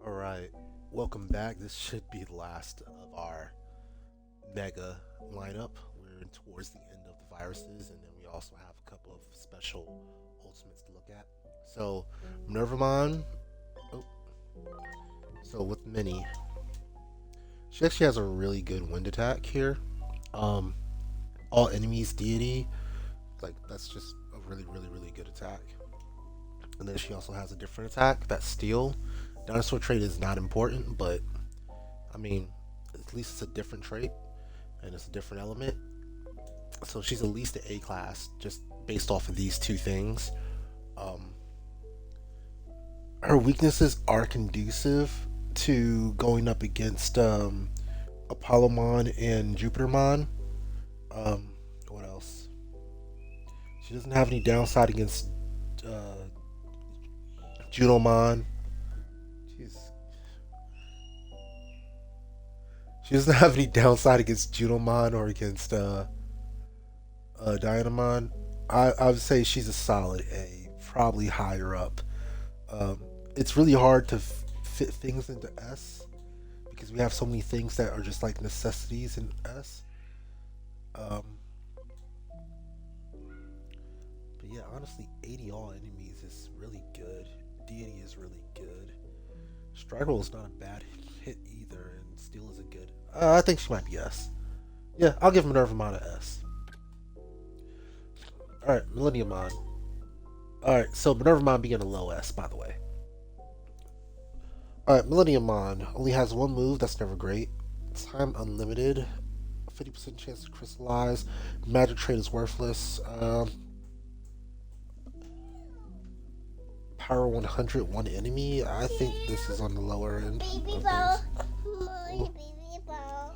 Alright, welcome back. This should be the last of our mega lineup. We're towards the end of the viruses, and then we also have a couple of special ultimates to look at. So, Minervamon. Oh, so with Mini, she actually has a really good wind attack here. Um, all enemies deity, like that's just a really good attack. And then she also has a different attack that's steel. Dinosaur trait is not important, but I mean, at least it's a different trait and it's a different element. So she's at least an A class just based off of these two things. Um, her weaknesses are conducive to going up against Apollomon and Jupitermon. What else? She doesn't have any downside against Junomon. Jeez. She doesn't have any downside against Junomon or against Diaboromon. I would say she's a solid A, probably higher up. It's really hard to fit things into S because we have so many things that are just like necessities in S. Um, but yeah, honestly, 80 all enemies is really good. Deity is really good. Struggle is not a bad hit either, and Steel is a good. I think she might be S. Yeah, I'll give Minervamon a S. Alright, Millenniummon. Alright, so Minervamon being a low S, by the way. Alright, Millenniummon only has one move, that's never great. Time unlimited. 50% chance to crystallize. Magic trait is worthless. Power 100, one enemy. I think this is on the lower end of things.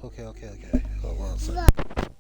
Okay. Hold on a second.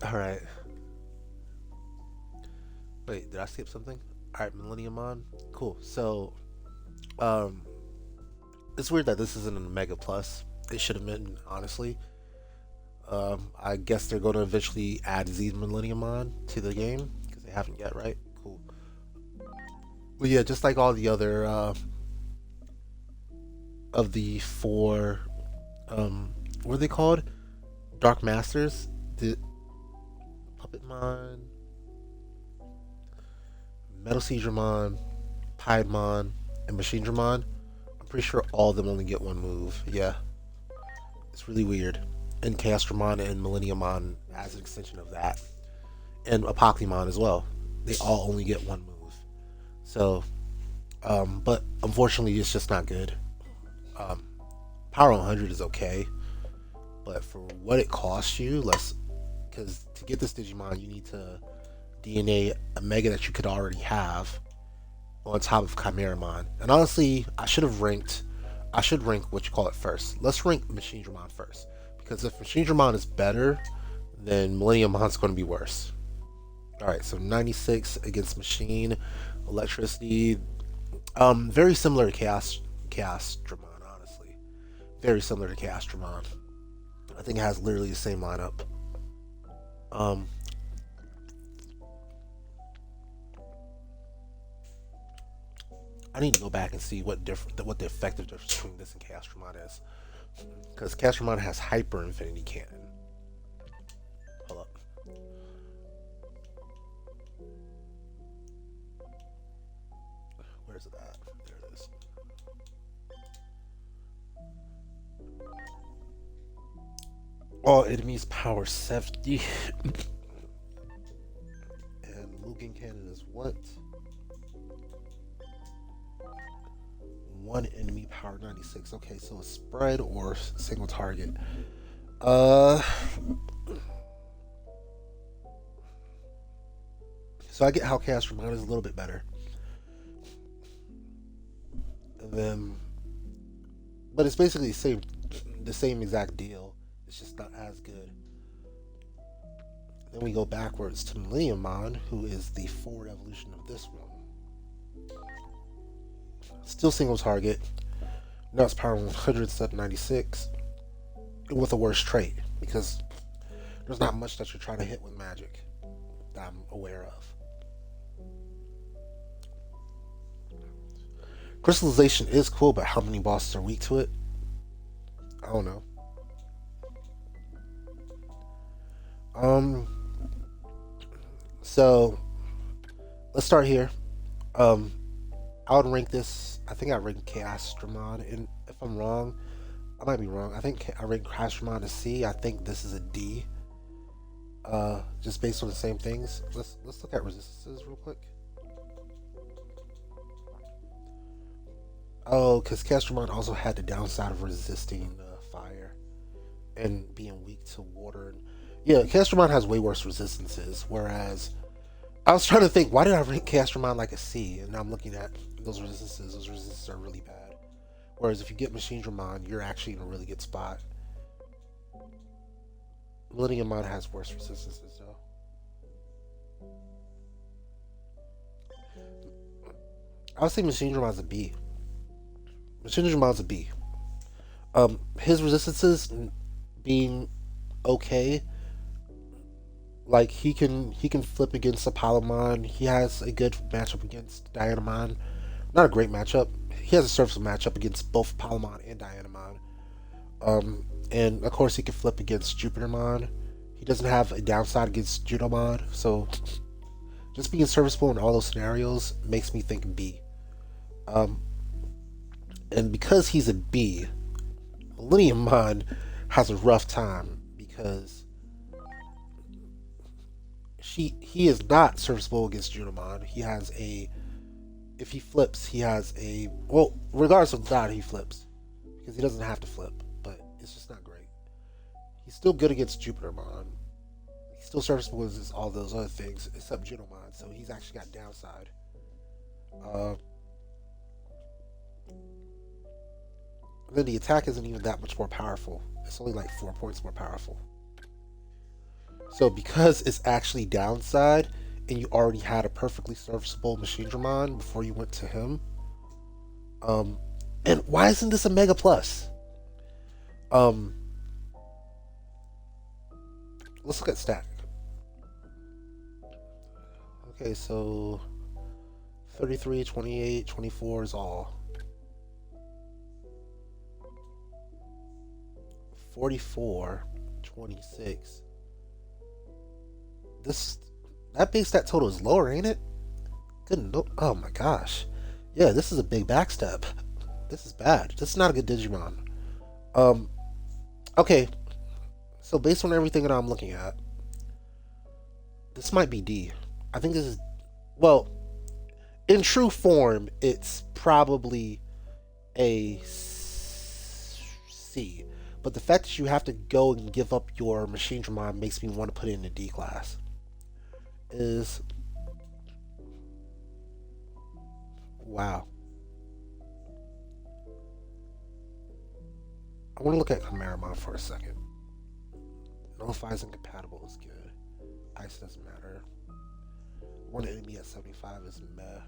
Alright. Wait, did I skip something? Alright, Millenniummon. Cool. So, um, it's weird that this isn't a Mega Plus. It should have been, honestly. I guess they're going to eventually add Z Millenniummon to the game because they haven't yet, right? Cool. But yeah, just like all the other of the four, what are they called? Dark Masters, the Puppetmon, Megidramon, Piedmon, and Machinedramon. I'm pretty sure all of them only get one move. Yeah, it's really weird. And Chaosdramon and Millenniummon as an extension of that, and Apollymon as well. They all only get one move. So, but unfortunately, it's just not good. Power 100 is okay, but for what it costs you, because to get this Digimon, you need to DNA a Mega that you could already have on top of Chimeramon. And honestly, I should rank what you call it first. Let's rank Machinedramon first, because if Machinedramon is better, then Millenniummon's going to be worse. Alright, so 96 against Machine, Electricity. Very similar to Chaosdramon, honestly. very similar to Castromon. I think it has literally the same lineup. Um, I need to go back and see what the effective difference between this and Castromon is, because Castromon has Hyper Infinity Cannon. Hold up. Where's it at? There it is. All enemies power 70. And Mugen Cannon is what? One enemy power 96. Okay, so a spread or single target. So I get how Castromon is a little bit better. And then, but it's basically the same exact deal. It's just not as good. Then we go backwards to Millenniummon, who is the forward evolution of this one. Still single target. Now it's power 100 instead of 96. With a worse trait, because there's not much that you're trying to hit with magic that I'm aware of. Crystallization is cool, but how many bosses are weak to it? I don't know. So let's start here. I would rank this. I think I ranked Castromon, and if I'm wrong, I might be wrong. I think I ranked Castromon a C. I think this is a D. Just based on the same things. Let's look at resistances real quick. Oh, because Castromon also had the downside of resisting fire and being weak to water. Yeah, Castromon has way worse resistances, whereas I was trying to think, why did I rank Castromon like a C? And now I'm looking at those resistances. Those resistances are really bad. Whereas if you get Mugendramon, you're actually in a really good spot. Millenniummon has worse resistances, though. I would say Mugendramon's a B. Mugendramon's a B. His resistances being okay. Like he can flip against Parallelmon. He has a good matchup against Diaboromon. Not a great matchup. He has a serviceable matchup against both Parallelmon and Diaboromon. And of course he can flip against Jupitermon. He doesn't have a downside against Junomon, so just being serviceable in all those scenarios makes me think B. And because he's a B, Millenniummon has a rough time because he is not serviceable against Junomon. He has a, if he flips, he has a, well, regardless of that, he flips because he doesn't have to flip, but it's just not great. He's still good against Jupitermon. He's still serviceable against all those other things except Junomon, so he's actually got downside. Then the attack isn't even that much more powerful. It's only like 4 points more powerful. So because it's actually downside, and you already had a perfectly serviceable Mugendramon before you went to him, and why isn't this a Mega Plus? Let's look at stat. Okay, so 33, 28, 24 is all. 44, 26. That base stat total is lower, ain't it? Oh my gosh. Yeah, this is a big backstep. This is bad. This is not a good Digimon. Okay. So based on everything that I'm looking at, this might be D. I think this is, well, in true form, it's probably a C. But the fact that you have to go and give up your Mugendramon makes me want to put it in a D class. Wow. I want to look at Chimeramon for a second. Nullifies incompatible is good. Ice doesn't matter. One enemy at 75 is meh.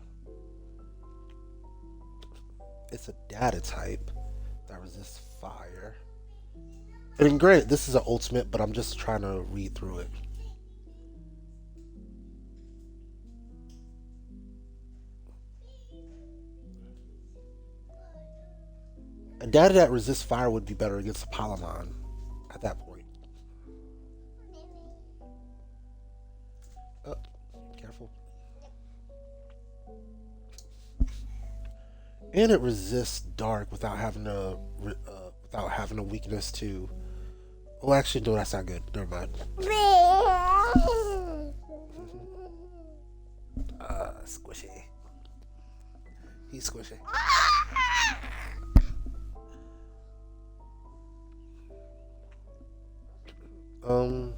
It's a data type that resists fire. And granted, this is an ultimate, but I'm just trying to read through it. A data that resists fire would be better against a Parallelmon at that point. Oh, careful. And it resists dark without having a weakness to. Oh, actually, no, that's not good. Never mind. Squishy. He's squishy. Hmm.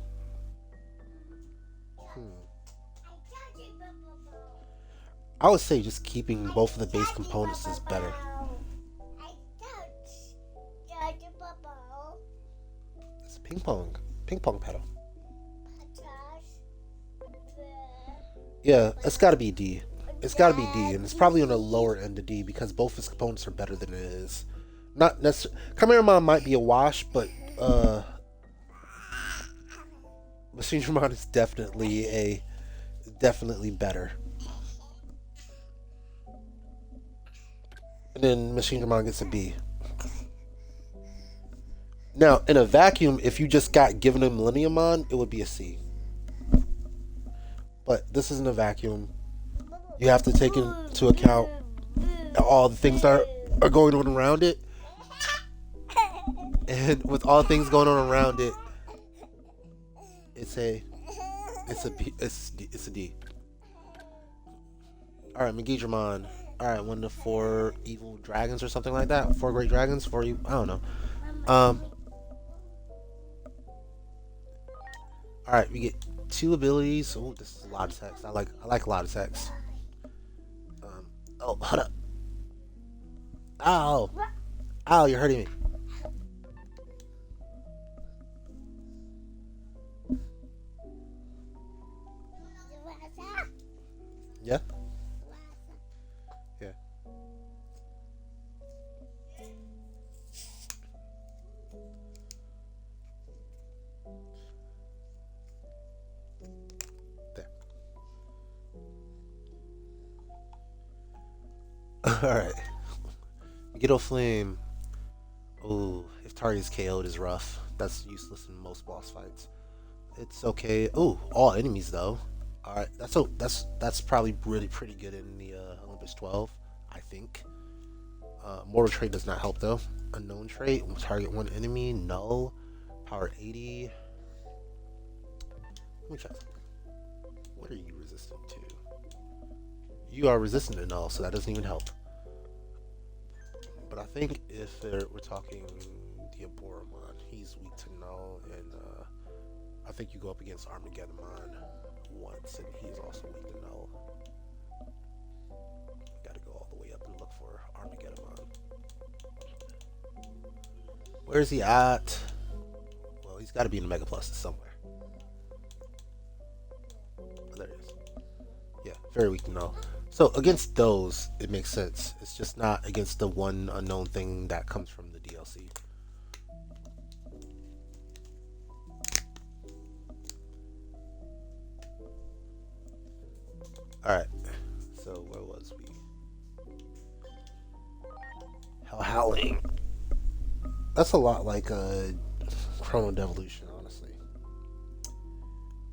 I would say just keeping both of the base components is better. It's a ping pong pedal. Yeah, it's got to be D. It's got to be D, and it's probably on the lower end of D because both its components are better than it is. Not necessarily. Chimeramon might be a wash, but Machinedramon is definitely better. And then Machinedramon gets a B. Now, in a vacuum, if you just got given a Millenniummon, it would be a C. But this isn't a vacuum. You have to take into account all the things that are going on around it. And with all things going on around it, it's a D. All right, Megidramon. All right, one of the 4 evil dragons or something like that. 4 great dragons. 4 I don't know. All right, we get 2 abilities. Oh, this is a lot of text. I like a lot of text. Oh, hold up. Ow. Ow, you're hurting me. Yeah? Yeah. There. Alright. Megiddo Flame. Oh, if target is KO'd is rough. That's useless in most boss fights. It's okay. Oh, all enemies though. Alright, that's probably really pretty good in the Olympus 12, I think. Mortal trait does not help though. Unknown trait, target 1 enemy, null, power 80. Let me check something. What are you resistant to? You are resistant to null, so that doesn't even help. But I think if we're talking Diaboromon, he's weak to null, and I think you go up against Armageddon once, and he's also weak to null. Gotta go all the way up and look for Armageddon. Where's he at? Well, he's got to be in the Mega Pluses somewhere. Oh, there he is. Yeah, very weak to null. So against those, it makes sense. It's just not against the one unknown thing that comes from the DLC. Alright, so where was we? Howling. That's a lot like Chrono Devolution, honestly.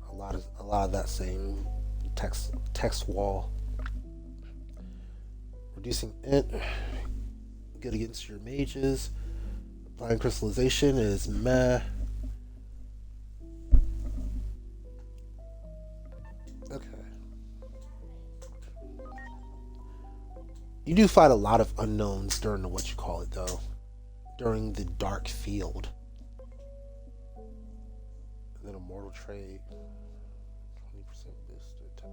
A lot of that same text wall. Reducing int, good against your mages. Blind crystallization is meh. Okay. You do fight a lot of unknowns during the what you call it though. During the dark field. And then a mortal trait. 20% boost attack.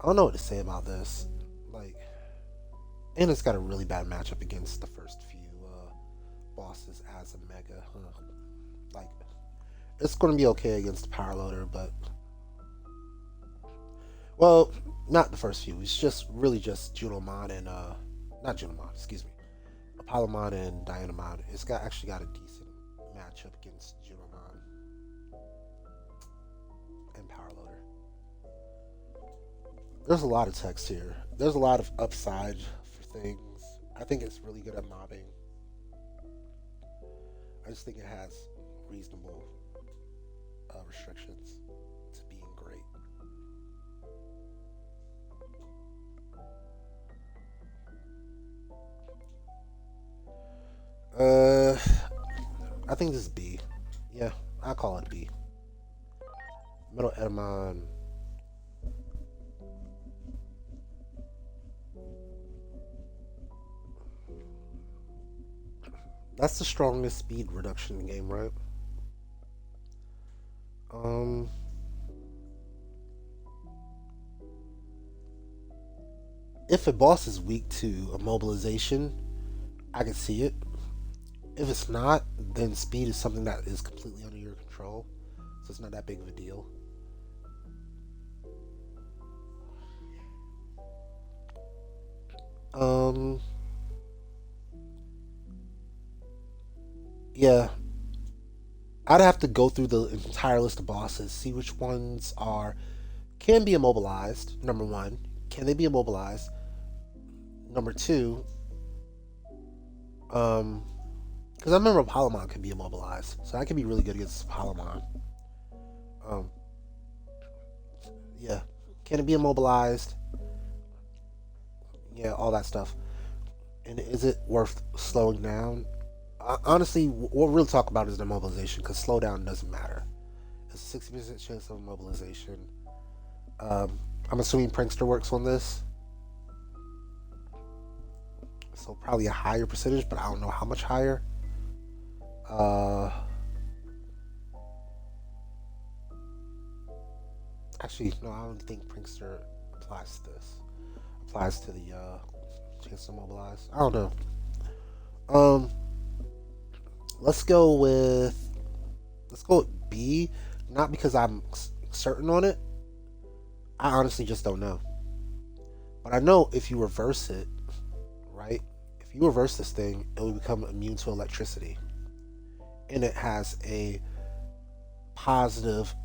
I don't know what to say about this. Like, and it's got a really bad matchup against the first few bosses as a mega. Like, it's going to be okay against the power loader, but well, not the first few. It's just really just Junomon and not Junomon, excuse me. Apollomon and Diaboromon. It's got actually got a decent matchup against Junomon and Power Loader. There's a lot of text here. There's a lot of upside for things. I think it's really good at mobbing. I just think it has reasonable restrictions to being great. I think this is B. Yeah, I'll call it B. MetalEtemon. That's the strongest speed reduction in the game, right? If a boss is weak to immobilization, I can see it. If it's not, then speed is something that is completely under your control, so it's not that big of a deal. Yeah, I'd have to go through the entire list of bosses, see which ones can be immobilized. Number one, can they be immobilized? Number two, because I remember Apollomon can be immobilized, so I can be really good against Apollomon. Yeah, can it be immobilized? Yeah, all that stuff. And is it worth slowing down? Honestly, what we'll really talk about is the immobilization, because slowdown doesn't matter. It's a 60% chance of immobilization. I'm assuming Prankster works on this. So probably a higher percentage, but I don't know how much higher. Actually, no, I don't think Prankster applies to this. Applies to the chance to mobilize. I don't know. Let's go with B. Not because I'm certain on it. I honestly just don't know. But I know if you reverse it, right? If you reverse this thing, it will become immune to electricity, and it has a positive.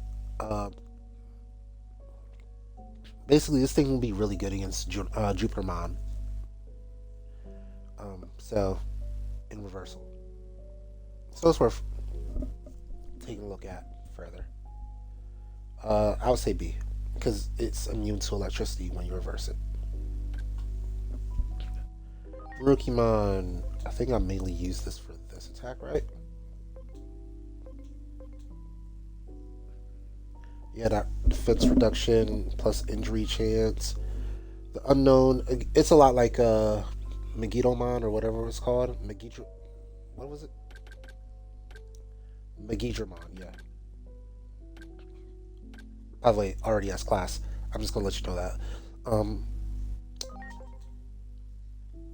Basically, this thing will be really good against Junomon. So, in reversal. So it's worth taking a look at further. I would say B, because it's immune to electricity when you reverse it. Mercurymon, I think I mainly use this for this attack, right? Yeah, that defense reduction plus injury chance. The unknown, it's a lot like Megidramon or whatever it's called. What was it? Megidramon, yeah. By the way, already has class. I'm just gonna let you know that.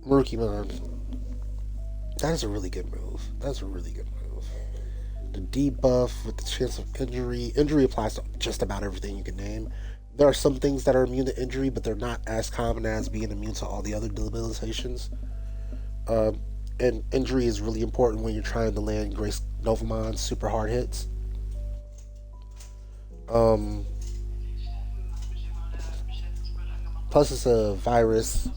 Mercurymon. That is a really good move. That's a really good move. The debuff with the chance of injury. Injury applies to just about everything you can name. There are some things that are immune to injury, but they're not as common as being immune to all the other debilitations. And injury is really important when you're trying to land Grace Novamon's super hard hits. Plus, it's a virus.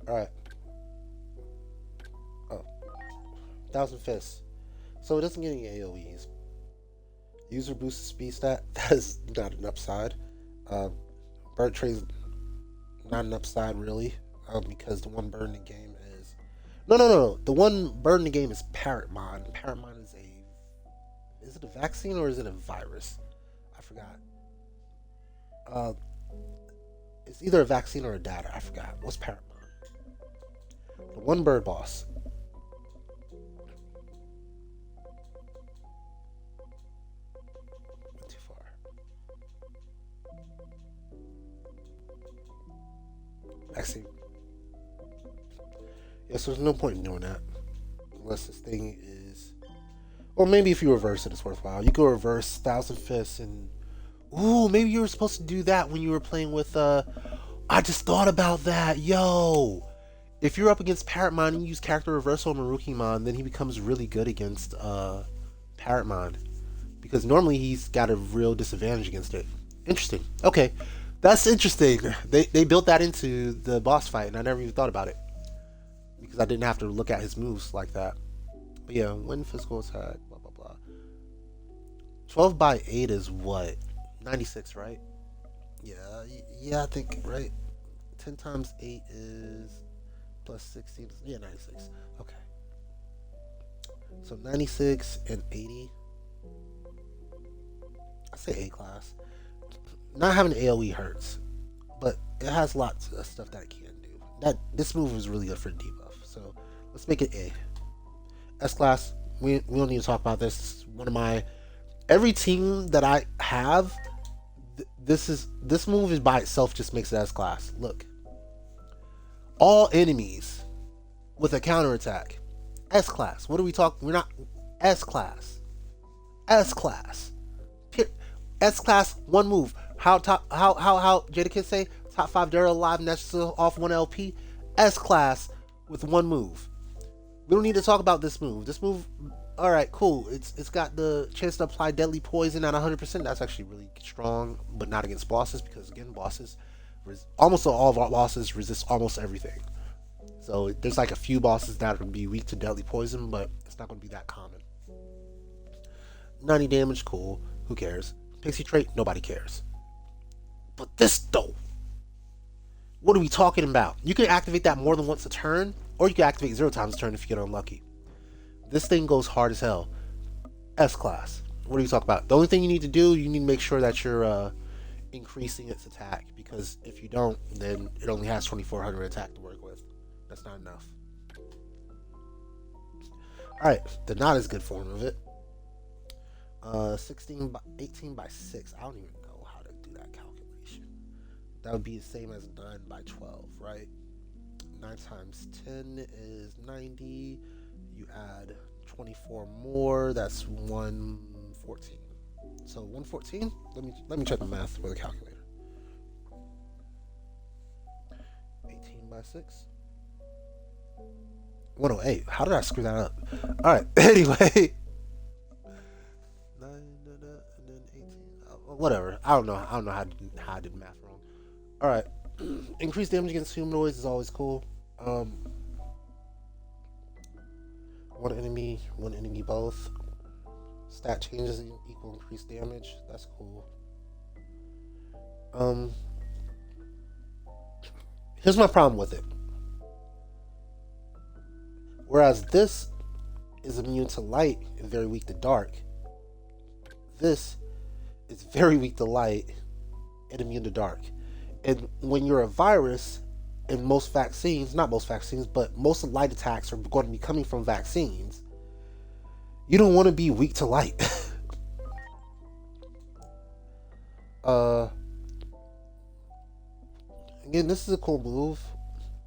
Alright. Oh. Thousand Fists. So it doesn't get any AoEs. User boosted speed stat. That is not an upside. Bird Trade's not an upside, really. Because the one bird in the game is. No. The one bird in the game is Parallelmon. Parallelmon is a. Is it a vaccine or is it a virus? I forgot. It's either a vaccine or a data. I forgot. What's Parallelmon? The one bird boss. Went too far. Actually, yeah, so there's no point in doing that. Unless this thing is... Or maybe if you reverse it, it's worthwhile. You go reverse Thousand Fists and... Ooh, maybe you were supposed to do that when you were playing with... I just thought about that. Yo! If you're up against Parrotmon and you use character reversal on Mercurymon, then he becomes really good against Parrotmon. Because normally he's got a real disadvantage against it. Interesting. Okay. That's interesting. They built that into the boss fight, and I never even thought about it. Because I didn't have to look at his moves like that. But yeah, when physical attack, blah, blah, blah. 12 by 8 is what? 96, right? Yeah, I think, right? 10 times 8 is plus 16. Yeah, 96. Okay. So 96 and 80. I say A class. Not having AoE hurts, but it has lots of stuff that it can do. This move is really good for debuff. So let's make it A. S class. We don't need to talk about this. One of my every team that I have. This move is by itself just makes it S class. Look, all enemies with a counterattack, S class. What are we talking? We're not S class. S class. S class. One move. How Jadakiss say top 5 Dara alive next off 1 LP. S class with one move. We don't need to talk about this move. This move, all right, cool. It's got the chance to apply deadly poison at 100%. That's actually really strong, but not against bosses because again, bosses, almost all of our bosses resist almost everything. So there's like a few bosses that would be weak to deadly poison, but it's not going to be that common. 90 damage, cool. Who cares? Pixie trait, nobody cares. But this though, what are we talking about? You can activate that more than once a turn, or you can activate 0 times a turn if you get unlucky. This thing goes hard as hell. S class. What do you talk about? The only thing you need to do, you need to make sure that you're increasing its attack, because if you don't, then it only has 2400 attack to work with. That's not enough. Alright, the not as good form of it. 18 by 6. I don't even know how to do that calculation. That would be the same as 9 by 12, right? 9 times 10 is 90. You add 24 more, that's 114. So 114? Let me check the math with a calculator. 18 by 6. 108. How did I screw that up? Alright, anyway. 9 and then 18. Whatever. I don't know how I did math wrong. Alright. Increased damage against humanoids is always cool. One enemy both. Stat changes equal increased damage. That's cool. Here's my problem with it. Whereas this is immune to light and very weak to dark, this is very weak to light and immune to dark. And when you're a virus, in most vaccines, not most vaccines, but most of light attacks are going to be coming from vaccines, you don't want to be weak to light. Again, this is a cool move.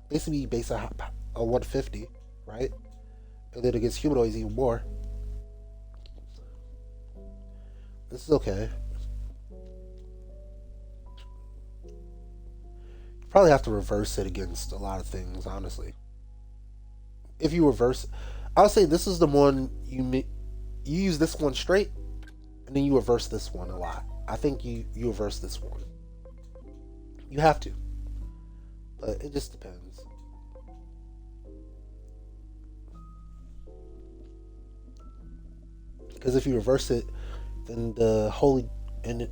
Basically based on a 150, right? And then against humanoids even more. This is okay. Probably have to reverse it against a lot of things, honestly. If you reverse, I'll say this is the one you use this one straight, and then you reverse this one a lot. I think you reverse this one. You have to, but it just depends. Because if you reverse it, then the Holy and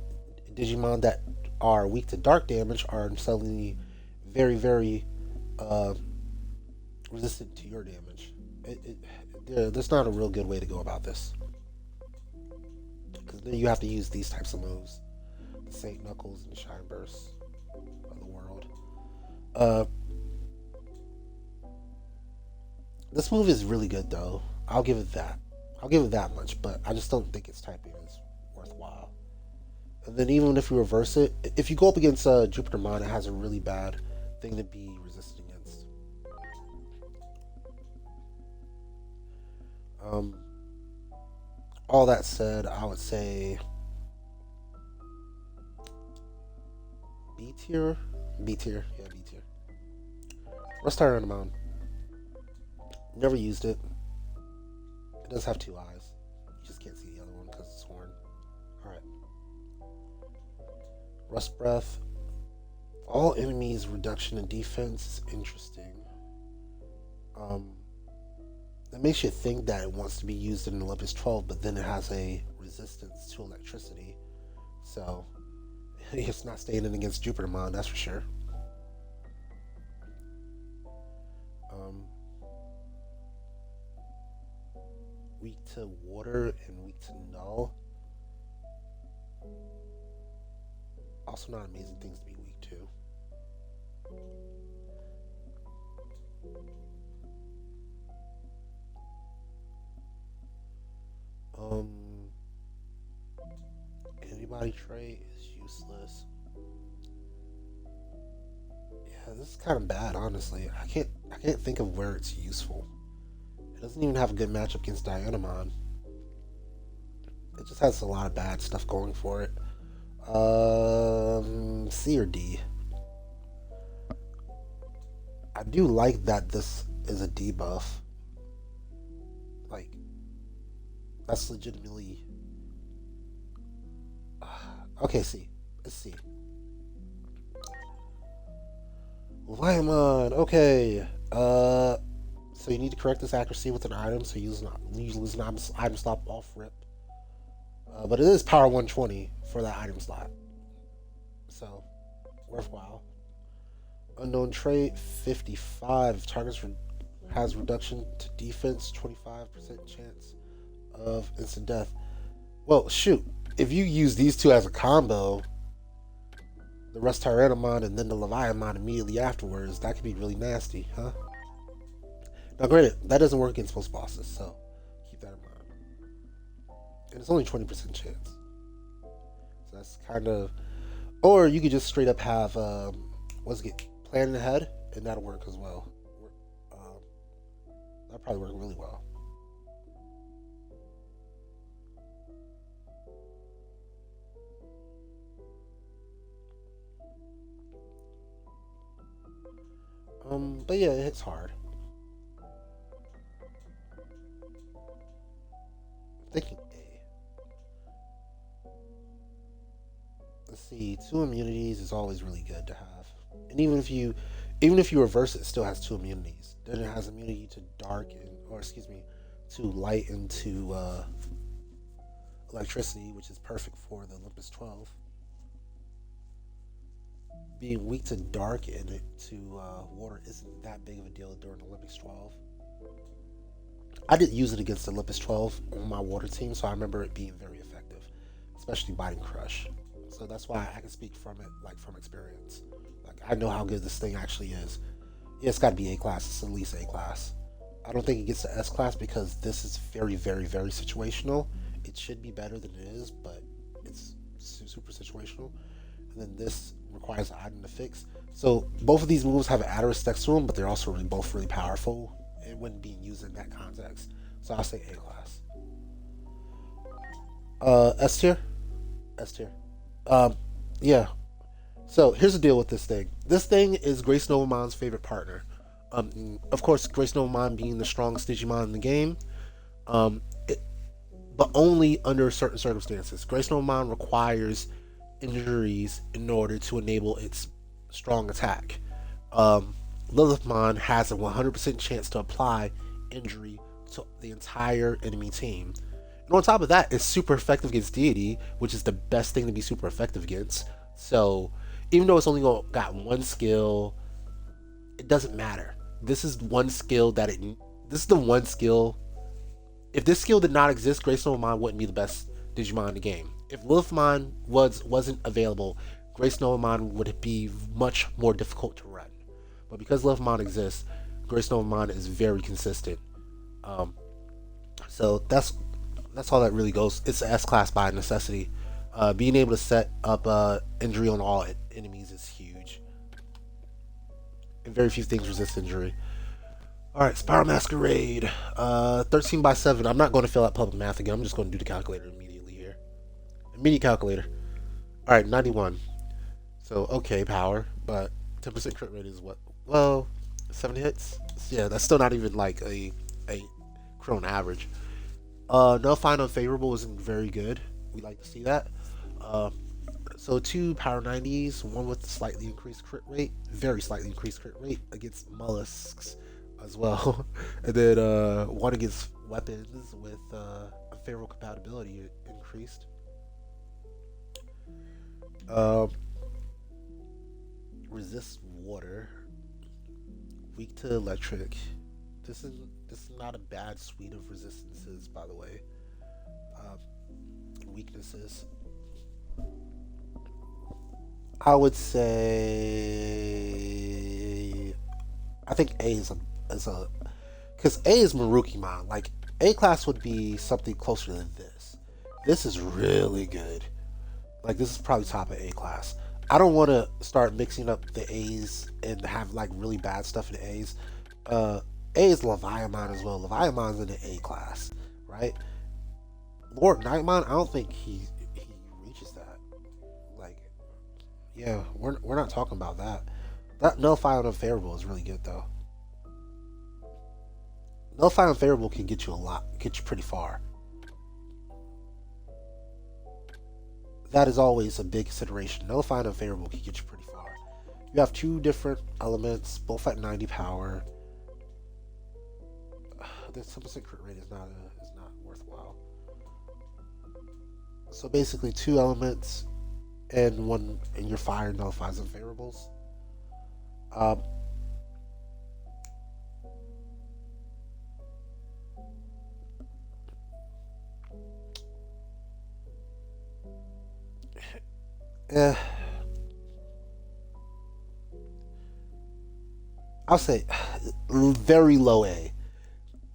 Digimon that are weak to dark damage are suddenly very, very resistant to your damage. There's not a real good way to go about this. Because then you have to use these types of moves. The Saint Knuckles and Shine Bursts of the world. This move is really good though. I'll give it that. I'll give it that much, but I just don't think its typing is worthwhile. And then even if you reverse it, if you go up against Jupitermon, it has a really bad thing to be resistant against. All that said, I would say B tier. B tier. Yeah, B tier. RustTyrannomon. Never used it. It does have 2 eyes. You just can't see the other one because it's horn. Alright. Rust Breath. All enemies reduction in defense is interesting. That makes you think that it wants to be used in Olympus 12, but then it has a resistance to electricity. So, it's not staying in against Jupitermon, that's for sure. Weak to water and weak to null. Also not amazing things to be weak to. Antibody trait is useless. Yeah, this is kind of bad, honestly. I can't think of where it's useful. It doesn't even have a good matchup against Diaboromon. It just has a lot of bad stuff going for it. C or D? I do like that this is a debuff. Like, that's legitimately... Okay, C. Let's see. Leviamon. Okay. So you need to correct this accuracy with an item. So you lose an item slot off rip. But it is power 120 for that item slot. So worthwhile. Unknown trait 55. Targets has reduction to defense, 25% chance of instant death. Well, shoot. If you use these two as a combo, the RustTyrannomon and then the Leviamon immediately afterwards, that could be really nasty, huh? Now, granted, that doesn't work against most bosses, so keep that in mind. And it's only 20% chance. So that's kind of... Or you could just straight up have, plan ahead, and that'll work as well. That'll probably work really well. But yeah, it hits hard. I'm thinking A. Let's see, 2 immunities is always really good to have. And even if you reverse it, it still has 2 immunities. Then it has immunity to to light and to electricity, which is perfect for the Olympus 12. Being weak to dark and to water isn't that big of a deal during Olympics 12. I did use it against Olympus 12 on my water team, so I remember it being very effective, especially biting crush. So that's why I can speak from it, like from experience. Like I know how good this thing actually is. Yeah, it's got to be A class. It's at least A class. I don't think it gets to S class because this is very, very, very situational. It should be better than it is, but it's super situational. And then this requires an item to fix. So both of these moves have an asterisk next to them, but they're also both really powerful. It wouldn't be used in that context. So I'll say A class. S tier? S tier. Yeah. So here's the deal with this thing. This thing is GranKuwagamon's favorite partner. Of course, GranKuwagamon being the strongest Digimon in the game. But only under certain circumstances. GranKuwagamon requires injuries in order to enable its strong attack. Lilithmon has a 100% chance to apply injury to the entire enemy team. And on top of that, it's super effective against Deity, which is the best thing to be super effective against. So, even though it's only got 1 skill, it doesn't matter. This is one skill this is the one skill. If this skill did not exist, GranKuwagamon wouldn't be the best Digimon in the game. If Lilithmon wasn't available, GranKuwagamon would be much more difficult to run. But because Lilithmon exists, GranKuwagamon is very consistent. So that's all that really goes. It's an S class by necessity. Being able to set up injury on all enemies is huge. and very few things resist injury. Alright, Spiral Masquerade. 13 by 7. I'm not going to fill out public math again. I'm just going to do the calculator immediately here. Immediate calculator. Alright, 91. So, okay, power, but 10% crit rate is what? Well, 7 hits? Yeah, that's still not even like a crit on average. Nullifying Unfavorable isn't very good. We like to see that. So 2 power 90s, one with slightly increased crit rate, very slightly increased crit rate against mollusks as well. And then one against weapons with unfavorable compatibility increased. Resist water, weak to electric. This is not a bad suite of resistances, by the way. Weaknesses. I would say I think A is a because A is Mercurymon. Like A class would be something closer than this. This is really good. Like this is probably top of A class. I don't want to start mixing up the A's and have like really bad stuff in the A's. A is Leviamon as well. Leviamon's in the A class, right? Lord Nightmon, I don't think he reaches that. Like, yeah, we're not talking about that. That Nullify Unfavorable is really good though. Nullify Unfavorable can get you pretty far. That is always a big consideration. Nullify Unfavorable can get you pretty far. You have two different elements, both at 90 power. The 10% crit rate is not worthwhile. So basically, two elements and one in your fire nullifies unfavorables. I'll say very low A.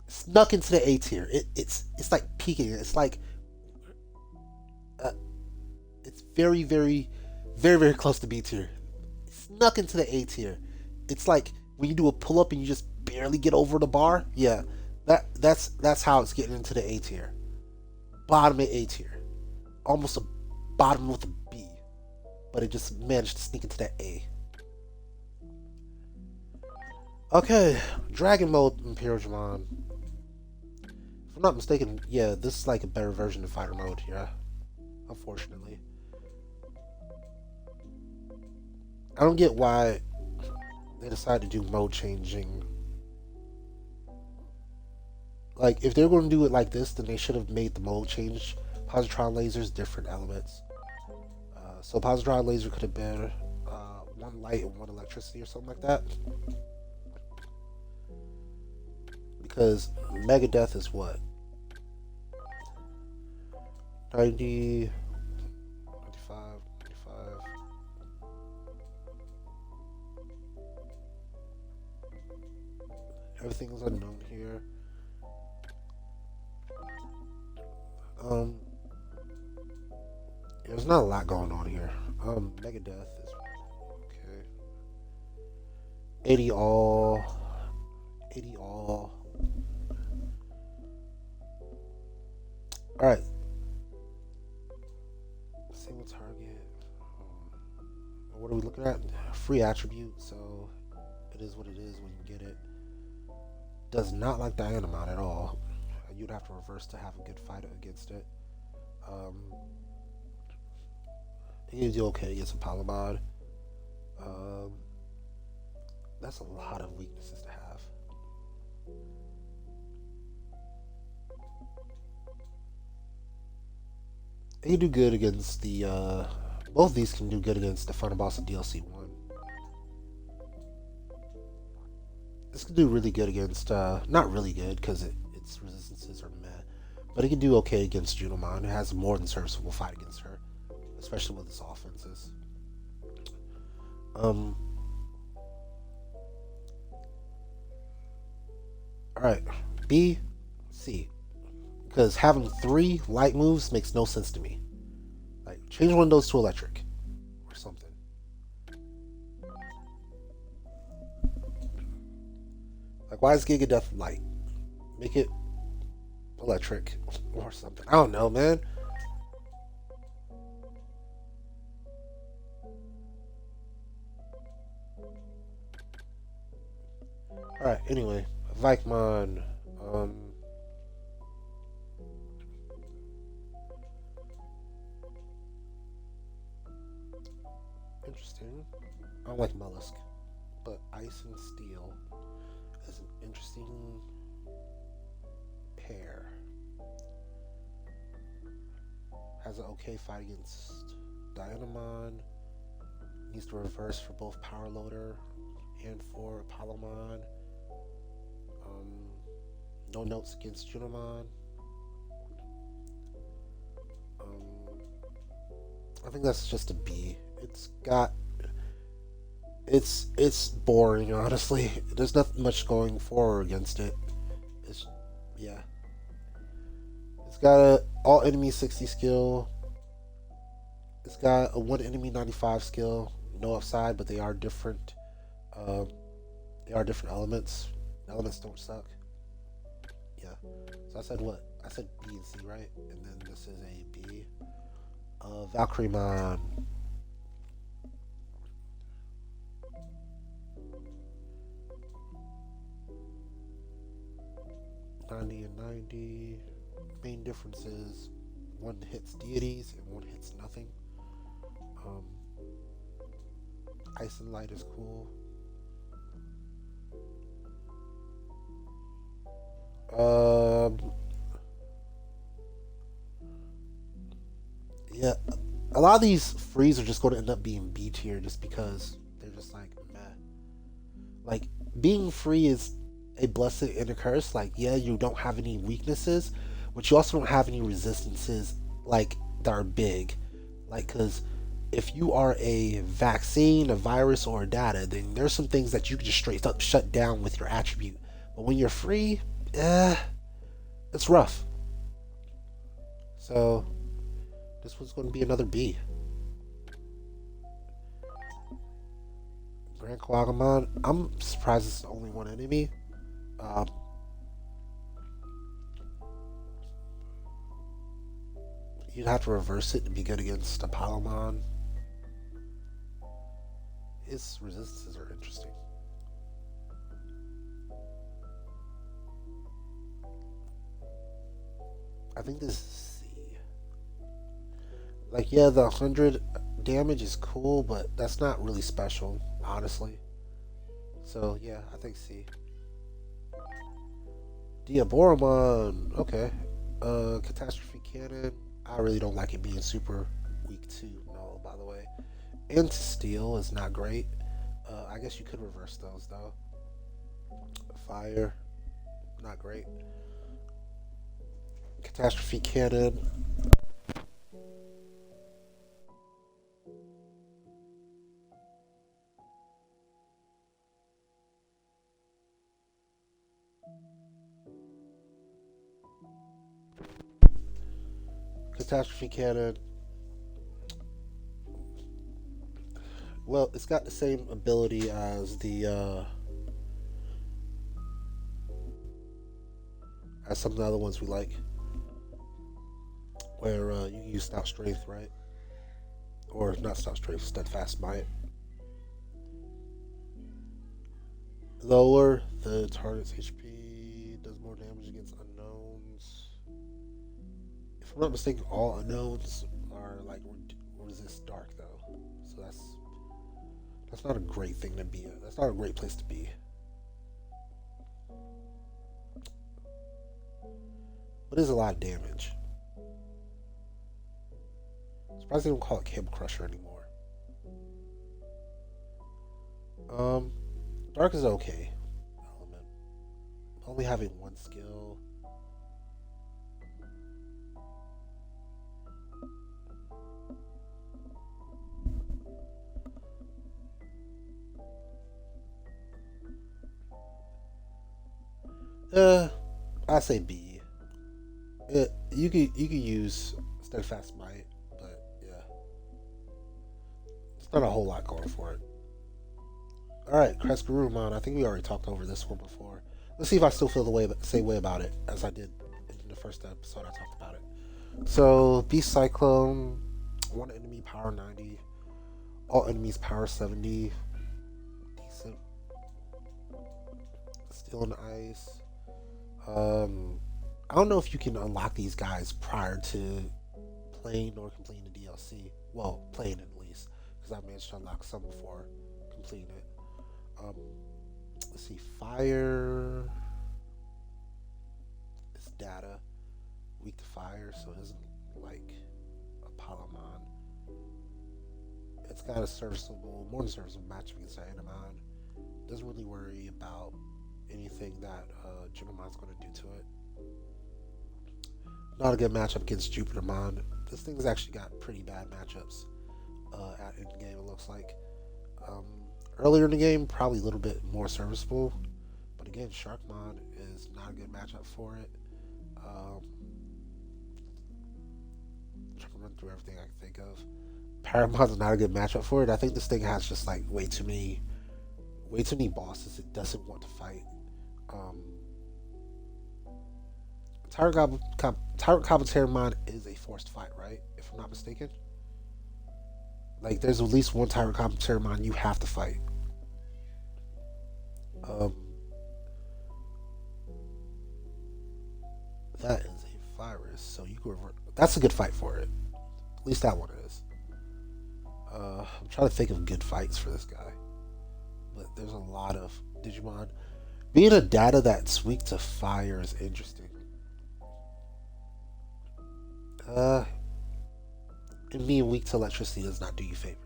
Snuck into the A tier. It's like peaking. It's like it's very, very, very, very close to B tier. Snuck into the A tier. It's like when you do a pull up and you just barely get over the bar. Yeah, that's how it's getting into the A tier. Bottom of A tier, almost a bottom with a B, but it just managed to sneak into that A. Okay, Dragon Mode Imperialdramon. If I'm not mistaken, yeah, this is like a better version of Fighter Mode, yeah. Unfortunately. I don't get why they decided to do mode changing. Like, if they're going to do it like this, then they should have made the mode change. Positron lasers, different elements. So positron laser could have been one light and one electricity or something like that. Because Mega Death is what? 90, 95, 95. Everything is unknown here. There's not a lot going on here. Mega Death is okay. 80 all. 80 all. Alright. Single target. What are we looking at? Free attribute, so it is what it is when you get it. Does not like Diaboromon at all. You'd have to reverse to have a good fight against it. He do okay against Parallelmon. That's a lot of weaknesses to have. They can do good against the both of these can do good against the final boss of DLC 1. This can do really good against not really good because its resistances are meh, but it can do okay against Junomon. It has more than serviceable fight against her, especially with its offenses. Alright, B, C. Because having 3 light moves makes no sense to me. Like, change one of those to electric. Or something. Like, why is Giga Death light? Make it electric or something. I don't know, man. Alright, anyway. Vikemon. Interesting. I don't like mollusk, but ice and steel is an interesting pair. Has an okay fight against Diaboromon. Needs to reverse for both Power Loader and for Parallelmon. No notes against Junomon. I think that's just a B. It's boring, honestly. There's not much going for or against it. Yeah. It's got a all enemy 60 skill. It's got a one enemy 95 skill. No upside, but they are different. They are different elements. Elements don't suck. Yeah. So I said what? I said B and C, right? And then this is a B. Valkyrimon. $90 and $90. Main differences: one hits deities and one hits nothing. Ice and light is cool. Yeah, a lot of these frees are just going to end up being B tier just because they're just like meh. Like, being free is a blessing and a curse. Like, yeah, you don't have any weaknesses, but you also don't have any resistances like that are big. Like, because if you are a vaccine, a virus, or a data, then there's some things that you can just straight up shut down with your attribute. But when you're free, it's rough. So this one's going to be another B. GranKuwagamon. I'm surprised it's only one enemy. You'd have to reverse it to be good against a Parallelmon. Its resistances are interesting. I think this is C. Like, yeah, the 100 damage is cool, but that's not really special, honestly. So, yeah, I think C. Diaboromon. Okay. Catastrophe Cannon. I really don't like it being super weak too. No, by the way. Anti-Steel is not great. I guess you could reverse those, though. Fire. Not great. Catastrophe Cannon. Catastrophe Cannon. Well, it's got the same ability as the as some of the other ones we like, where you use Stout Strength, right? Or not Stout Strength, Steadfast Might. Lower the target's HP, does more damage against unknowns. If I'm not mistaken, all unknowns are like resist dark though, so that's not a great thing to be in. That's not a great place to be. But it is a lot of damage. I'm surprised they don't call it Cable Crusher anymore. Dark is okay. Element. Only having one skill. I say B. You could use Steadfast Might, but yeah, it's not a whole lot going for it. All right, CresGarurumon. I think we already talked over this one before. Let's see if I still feel the same way about it as I did in the first episode I talked about it. So, Beast Cyclone, one enemy power 90, all enemies power 70. Decent. Steel and Ice. I don't know if you can unlock these guys prior to playing or completing the DLC. Well, playing at least, because I managed to unlock some before completing it. Um, let's see, Fire is data, weak to fire, so it isn't like Apollomon. It's got a serviceable, more than serviceable matchup against Diaboromon. Doesn't really worry about anything that Junomon's going to do to it. Not a good matchup against Jupitermon. This thing's actually got pretty bad matchups at end game, it looks like. Earlier in the game, probably a little bit more serviceable. But again, Sharkmon is not a good matchup for it. Trying to run through everything I can think of. Paramon's not a good matchup for it. I think this thing has just like way too many bosses it doesn't want to fight. Tyrant is a forced fight, right? If I'm not mistaken. Like, there's at least one Tyrant you have to fight. That is a virus, so you can revert. That's a good fight for it. At least that one is. I'm trying to think of good fights for this guy, but there's a lot of Digimon. Being a data that's weak to fire is interesting. And being weak to electricity does not do you favors.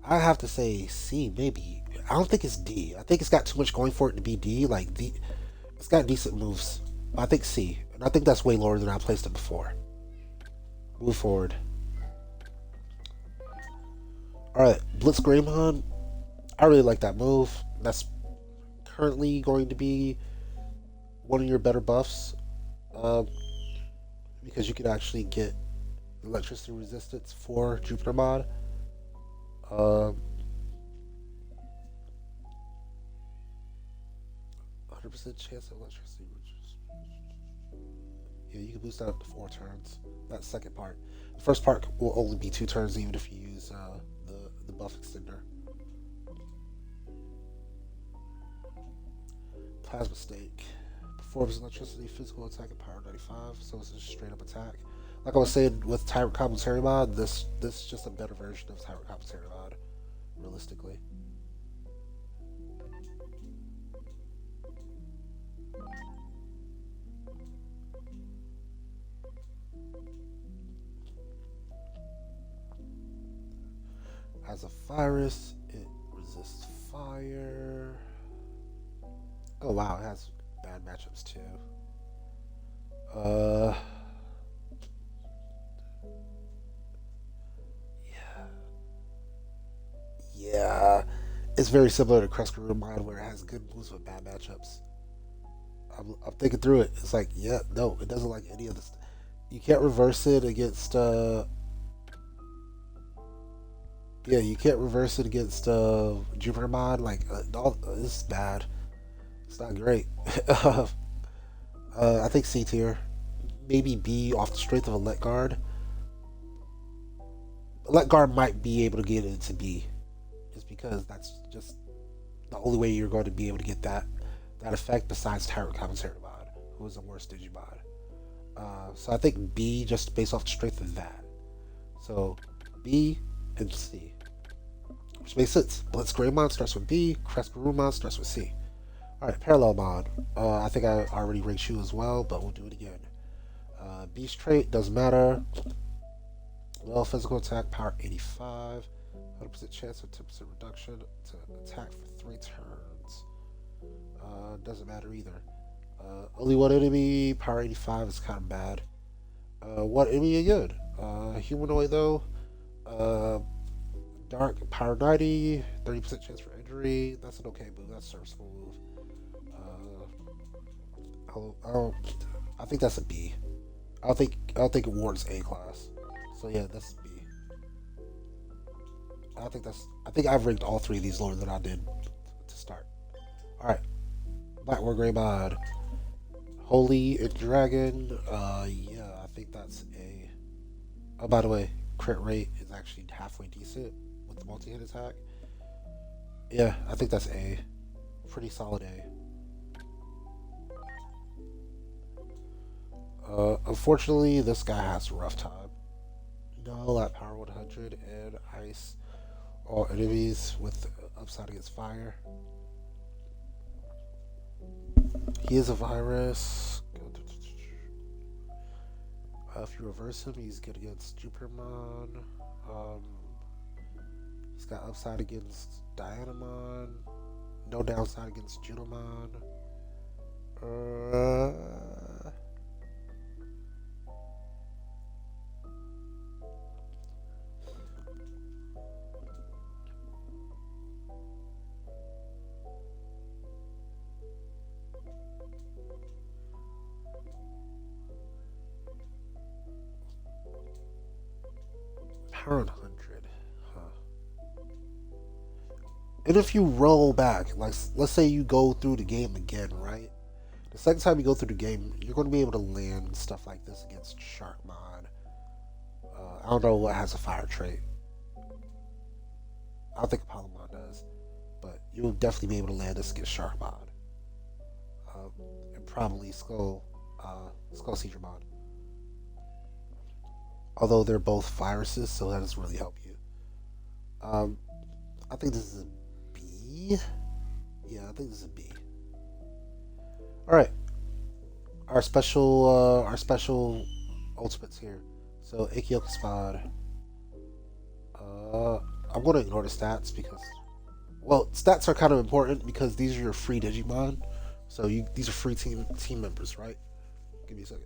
I have to say C, maybe. I don't think it's D. I think it's got too much going for it to be D. Like, D, it's got decent moves. I think C. And I think that's way lower than I placed it before. Move forward. Alright, BlitzGreymon. I really like that move. That's currently going to be one of your better buffs. Because you can actually get electricity resistance for Jupitermon. 100% chance of electricity. Yeah, you can boost that up to 4 turns. That second part. The first part will only be 2 turns, even if you use the buff extender. Plasma Stake. Performs electricity, physical attack, and power 95, so it's a straight up attack. Like I was saying with Tyrannomon, this is just a better version of Tyrannomon, realistically. As a virus, it resists fire. Oh wow, it has bad matchups too. Yeah, it's very similar to CresGarurumon, where it has good moves with bad matchups. I'm thinking through it. It's like, yeah, no, it doesn't like any of this. You can't reverse it against. Yeah, you can't reverse it against Jupitermon. Like, this is bad. It's not great. I think C tier. Maybe B off the strength of a Let Guard. Let Guard might be able to get it to B. Just because that's just the only way you're going to be able to get that effect besides Tyrannomon, who is the worst Digimon. So I think B just based off the strength of that. So B and C. Which makes sense. BlitzGreymon starts with B, CresGarurumon starts with C. Alright, Parallelmon. I think I already ranked you as well, but we'll do it again. Beast trait, doesn't matter. Well, physical attack, power 85. 100% chance of 10% reduction to attack for 3 turns. Doesn't matter either. Only one enemy, power 85 is kind of bad. One enemy is good. Humanoid though. Dark, power 90, 30% chance for injury. That's an okay move. That's a serviceable move. I think that's a B. I don't think it warrants A class. So yeah, that's B. I think I've ranked all three of these lower than I did to start. All right, BlackWarGreymon, Holy and Dragon. Yeah, I think that's a. Oh, by the way, crit rate is actually halfway decent with the multi-hit attack. Yeah, I think that's A. Pretty solid A. Unfortunately, this guy has a rough time. No, at power 100 and ice all enemies with upside against fire. He is a virus. If you reverse him, he's good against Junomon. He's got upside against Diaboromon. No downside against Junomon. Power 100. Huh. And if you roll back, like let's say you go through the game again, right? The second time you go through the game, you're going to be able to land stuff like this against Sharkmon. I don't know what has a fire trait. I don't think Parallelmon does, but you'll definitely be able to land this against Sharkmon. And probably Skullseedramon. Although they're both viruses, so that doesn't really help you. I think this is a B. Yeah, I think this is a B. All right, our special ultimates here. So Aegiochusmon. I'm going to ignore the stats because, well, stats are kind of important because these are your free Digimon. So these are free team members, right? Give me a second.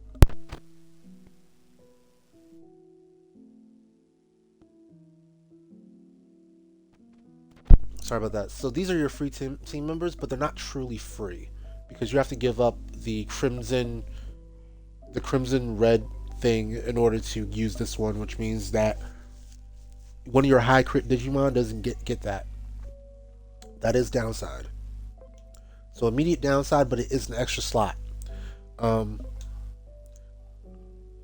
Sorry about that. So these are your free team members, but they're not truly free because you have to give up the crimson red thing in order to use this one, which means that one of your high crit Digimon doesn't get that. That is downside. So immediate downside, but it is an extra slot.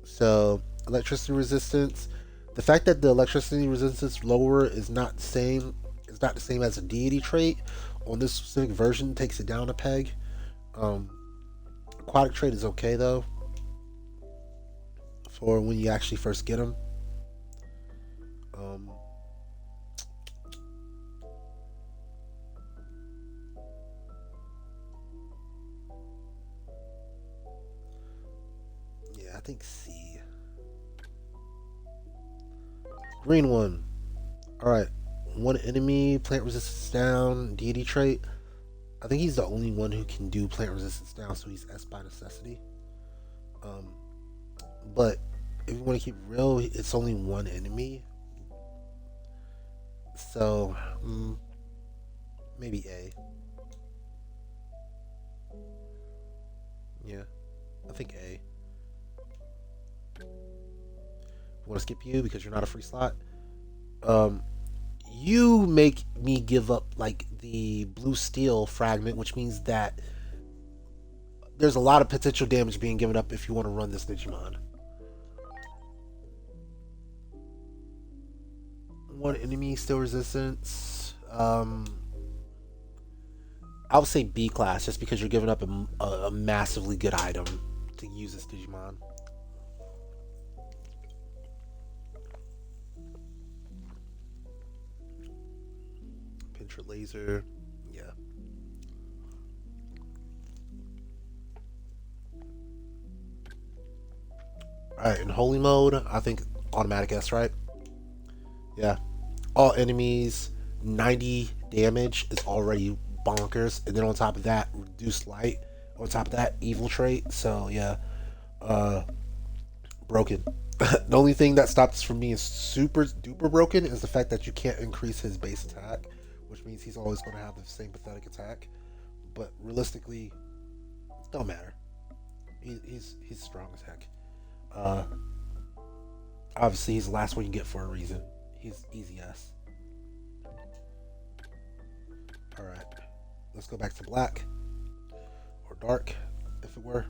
So electricity resistance. The fact that the electricity resistance lower is not the same. It's not the same as a deity trait. On this specific version, takes it down a peg. Aquatic trait is okay though. For when you actually first get them. Yeah, I think C. Green one. Alright. One enemy, plant resistance down, deity trait. I think he's the only one who can do plant resistance down, so he's S by necessity. But if you want to keep it real, it's only one enemy. So, maybe A. Yeah, I think A. I want to skip you because you're not a free slot. You make me give up like the blue steel fragment, which means that there's a lot of potential damage being given up if you want to run this Digimon. One enemy still resistance. I would say B class just because you're giving up a massively good item to use this Digimon. Pincher laser, yeah. Alright, in holy mode, I think automatic S, right? Yeah. All enemies, 90 damage is already bonkers. And then on top of that, reduced light. On top of that, evil trait. So, yeah. Broken. The only thing that stopped this from being super duper broken is the fact that you can't increase his base attack, which means he's always going to have the same pathetic attack. But realistically, it don't matter. He's strong as heck. Obviously, he's the last one you get for a reason. He's easy S. Alright, let's go back to black. Or dark, if it were.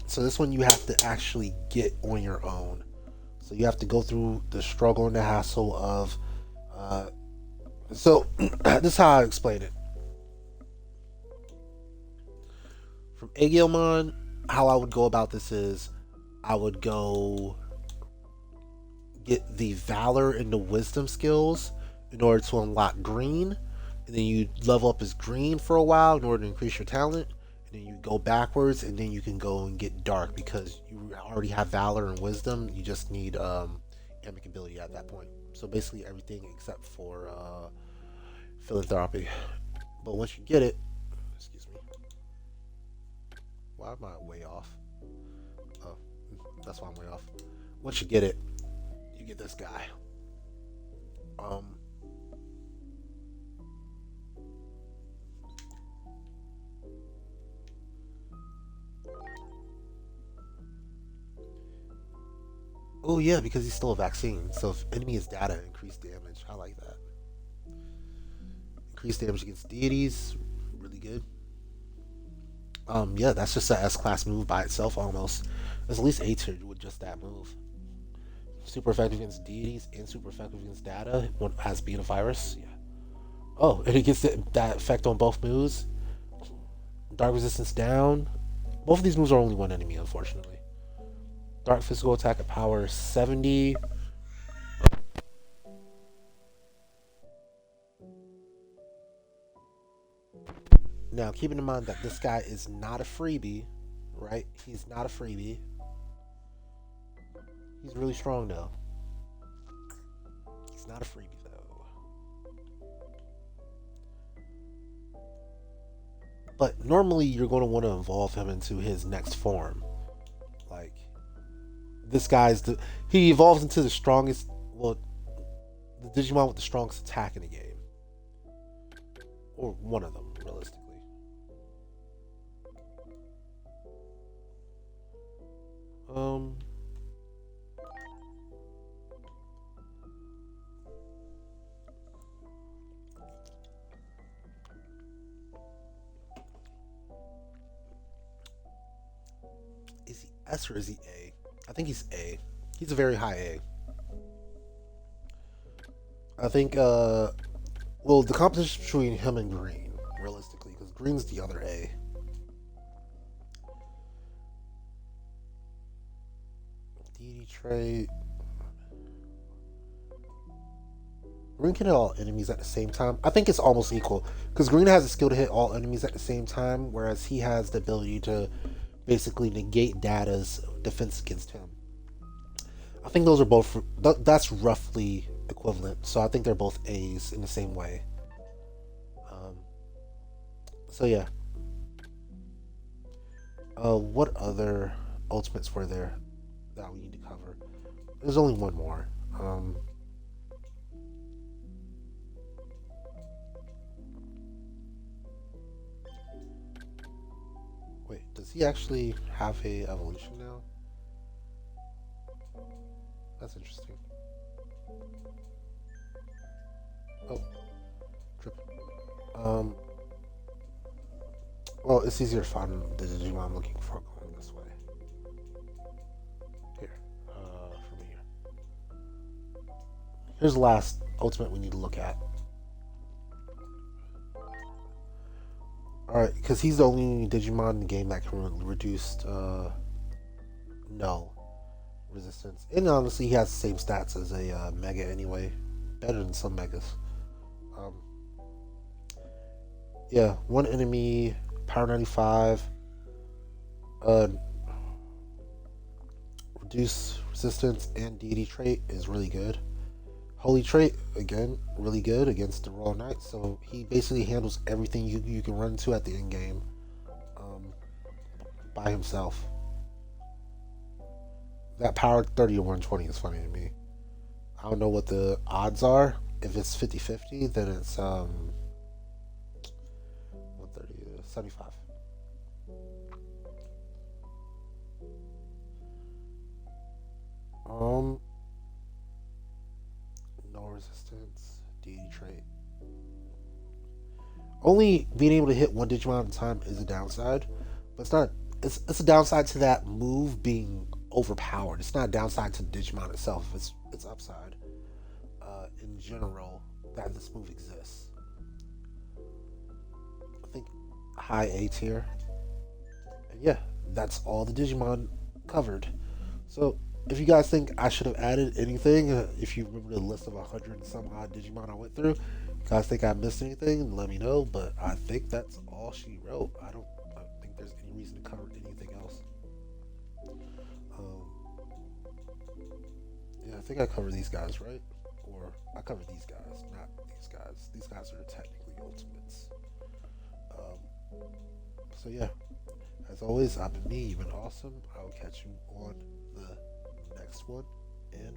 So this one you have to actually get on your own. So you have to go through the struggle and the hassle of. So this is how I explain it. From Aegiochusmon, how I would go about this is I would go get the Valor and the Wisdom skills in order to unlock Green. And then you level up as Green for a while in order to increase your talent. And then you go backwards, and then you can go and get Dark because you already have Valor and Wisdom. You just need Amicability at that point. So basically everything except for Philanthropy. But once you get it, excuse me. Why am I way off? Oh, that's why I'm way off. Once you get it, you get this guy. Oh yeah, because he's still a vaccine. So if enemy is data, increased damage. I like that. Increased damage against deities, really good. Yeah, that's just a S class move by itself almost. There's at least A tier with just that move. Super effective against deities and super effective against data. One has being a virus. Yeah. Oh, and it gets that effect on both moves. Dark resistance down. Both of these moves are only one enemy, unfortunately. Dark physical attack at power 70. Now, keeping in mind that this guy is not a freebie, right? He's not a freebie. He's really strong, though. He's not a freebie, though. But normally, you're going to want to evolve him into his next form. Like, this guy's he evolves into the strongest, well, the Digimon with the strongest attack in the game. Or one of them, realistically. Is he S or is he A? I think he's A. He's a very high A. I think, well, the competition between him and Green, realistically, because Green's the other A. DD trait. Green can hit all enemies at the same time. I think it's almost equal because Green has a skill to hit all enemies at the same time, whereas he has the ability to basically negate Data's defense against him. I think those are both. That's roughly equivalent, so I think they're both A's in the same way. So yeah. What other ultimates were there that we need to cover? There's only one more. Wait, does he actually have a evolution now? That's interesting. Oh, trip. Well, it's easier to find the Digimon I'm looking for going this way. Here, from here. Here's the last ultimate we need to look at. Alright, because he's the only Digimon in the game that can reduce null resistance. And honestly, he has the same stats as a Mega anyway. Better than some Megas. Yeah, one enemy, power 95. Reduce resistance and deity trait is really good. Holy trait, again, really good against the Royal Knight. So he basically handles everything you can run into at the end game by himself. That power 30 to 120 is funny to me. I don't know what the odds are. If it's 50-50, then it's 130 to 75. No resistance, deity trait. Only being able to hit one Digimon at a time is a downside, but it's not. It's a downside to that move being overpowered. It's not a downside to the Digimon itself. It's upside in general that this move exists. I think high A tier, and yeah, that's all the Digimon covered. So if you guys think I should have added anything, if you remember the list of 100 and some odd Digimon I went through, you guys think I missed anything, let me know. But I think that's all she wrote. I don't think there's any reason to cover anything else. Um, yeah, I think I covered these guys, right? Or I covered these guys, not these guys. These guys are technically ultimates. Um, so yeah, as always, I've been me. You've been awesome. I will catch you on the next one, and